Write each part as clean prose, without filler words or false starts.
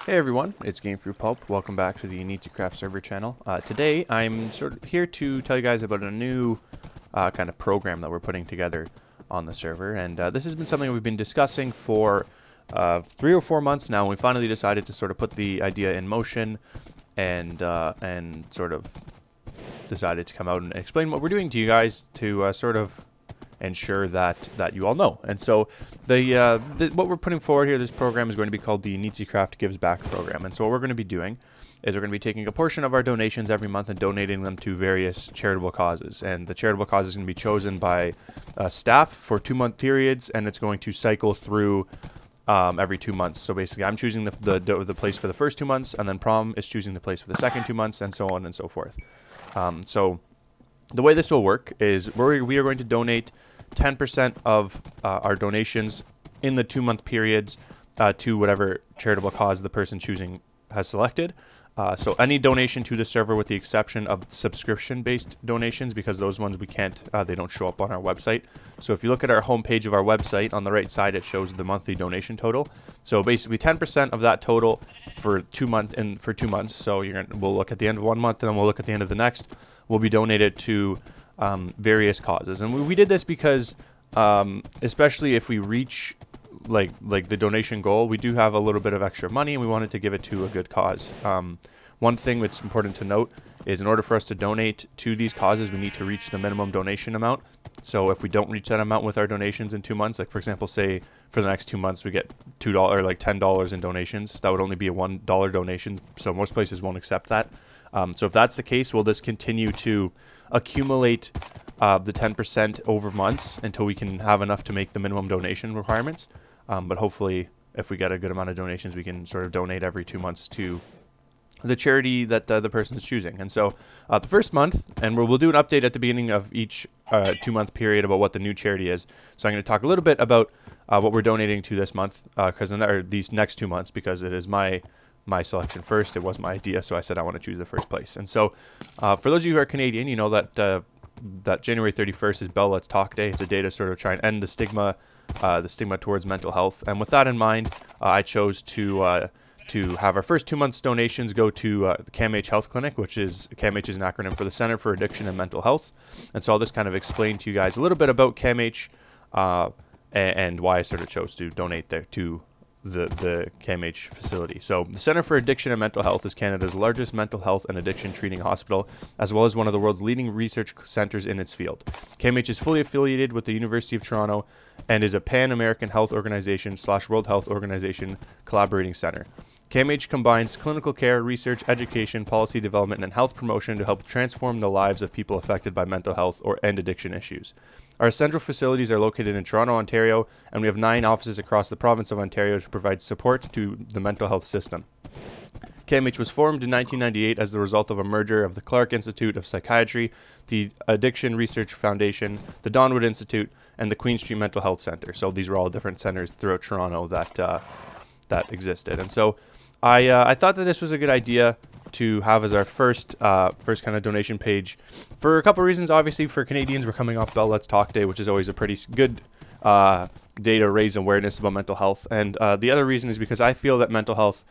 Hey everyone, it's Game Fruit Pulp. Welcome back to the Inizicraft server channel. Today I'm sort of here to tell you guys about a new kind of program that we're putting together on the server, and this has been something we've been discussing for 3 or 4 months now. We finally decided to sort of put the idea in motion and sort of decided to come out and explain what we're doing to you guys to sort of ensure that you all know. And so what we're putting forward here, this program is going to be called the Inizicraft Gives Back program. And so what we're going to be doing is we're going to be taking a portion of our donations every month and donating them to various charitable causes. And the charitable cause is going to be chosen by staff for 2-month periods, and it's going to cycle through every 2 months. So basically I'm choosing the place for the first 2 months, and then Prom is choosing the place for the second 2 months, and so on and so forth. So the way this will work is we are going to donate 10% of our donations in the 2-month periods to whatever charitable cause the person choosing has selected. So any donation to the server, with the exception of subscription-based donations, because those ones we can't, they don't show up on our website. So if you look at our homepage of our website, on the right side it shows the monthly donation total. So basically 10% of that total for 2 months. So we'll look at the end of 1 month, and then we'll look at the end of the next. Will be donated to various causes, and we did this because especially if we reach like the donation goal, we do have a little bit of extra money, and we wanted to give it to a good cause. One thing that's important to note is, in order for us to donate to these causes, we need to reach the minimum donation amount. So if we don't reach that amount with our donations in 2 months, like for example, say for the next 2 months we get $2 like $10 in donations, that would only be a $1 donation, so most places won't accept that. So if that's the case, we'll just continue to accumulate the 10% over months until we can have enough to make the minimum donation requirements. But hopefully, if we get a good amount of donations, we can sort of donate every 2 months to the charity that the person is choosing. And so the first month, and we'll do an update at the beginning of each 2-month period about what the new charity is. So I'm going to talk a little bit about what we're donating to this month, or these next 2 months, because it is my selection first. It was my idea, so I said I want to choose the first place. And so for those of you who are Canadian, you know that January 31st is Bell Let's Talk Day. It's a day to sort of try and end the stigma towards mental health. And with that in mind, I chose to have our first 2 months donations go to the CAMH Health Clinic, which is CAMH is an acronym for the Center for Addiction and Mental Health. And so I'll just kind of explain to you guys a little bit about CAMH and why I sort of chose to donate there to the CAMH facility. So the Center for Addiction and Mental Health is Canada's largest mental health and addiction treating hospital, as well as one of the world's leading research centers in its field. CAMH is fully affiliated with the University of Toronto and is a Pan-American Health Organization / World Health Organization collaborating center. CAMH combines clinical care, research, education, policy development, and health promotion to help transform the lives of people affected by mental health and addiction issues. Our central facilities are located in Toronto, Ontario, and we have 9 offices across the province of Ontario to provide support to the mental health system. CAMH was formed in 1998 as the result of a merger of the Clark Institute of Psychiatry, the Addiction Research Foundation, the Donwood Institute, and the Queen Street Mental Health Center. So these were all different centers throughout Toronto that existed. And so I thought that this was a good idea to have as our first kind of donation page for a couple of reasons. Obviously, for Canadians, we're coming off Bell Let's Talk Day, which is always a pretty good day to raise awareness about mental health. And the other reason is because I feel that mental health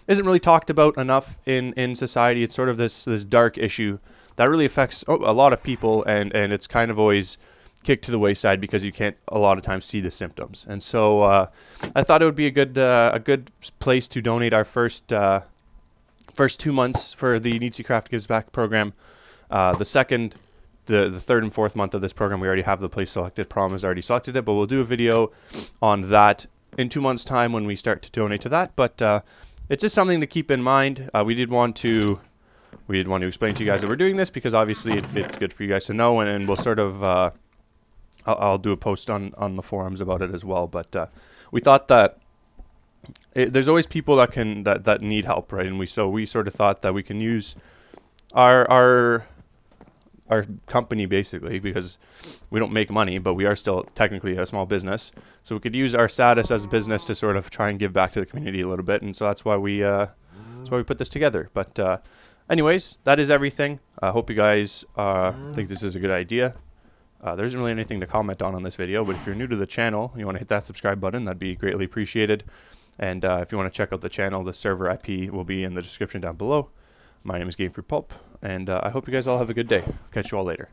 isn't really talked about enough in society. It's sort of this dark issue that really affects a lot of people, and it's kind of always kicked to the wayside because you can't a lot of times see the symptoms. And so I thought it would be a good place to donate our first 2 months for the Inizicraft Gives Back program. The third and fourth month of this program, we already have the place selected. Prom has already selected it, but we'll do a video on that in 2 months' time when we start to donate to that. But it's just something to keep in mind. We did want to explain to you guys that we're doing this because obviously it's good for you guys to know, and we'll sort of I'll do a post on the forums about it as well. But we thought that there's always people that need help, right? And we sort of thought that we can use our company basically, because we don't make money, but we are still technically a small business. So we could use our status as a business to sort of try and give back to the community a little bit. And so that's why we put this together. But anyways, that is everything. I hope you guys think this is a good idea. There isn't really anything to comment on this video, but if you're new to the channel, you want to hit that subscribe button, that'd be greatly appreciated. And if you want to check out the channel, the server IP will be in the description down below. My name is Game Fruit Pulp, and I hope you guys all have a good day. Catch you all later.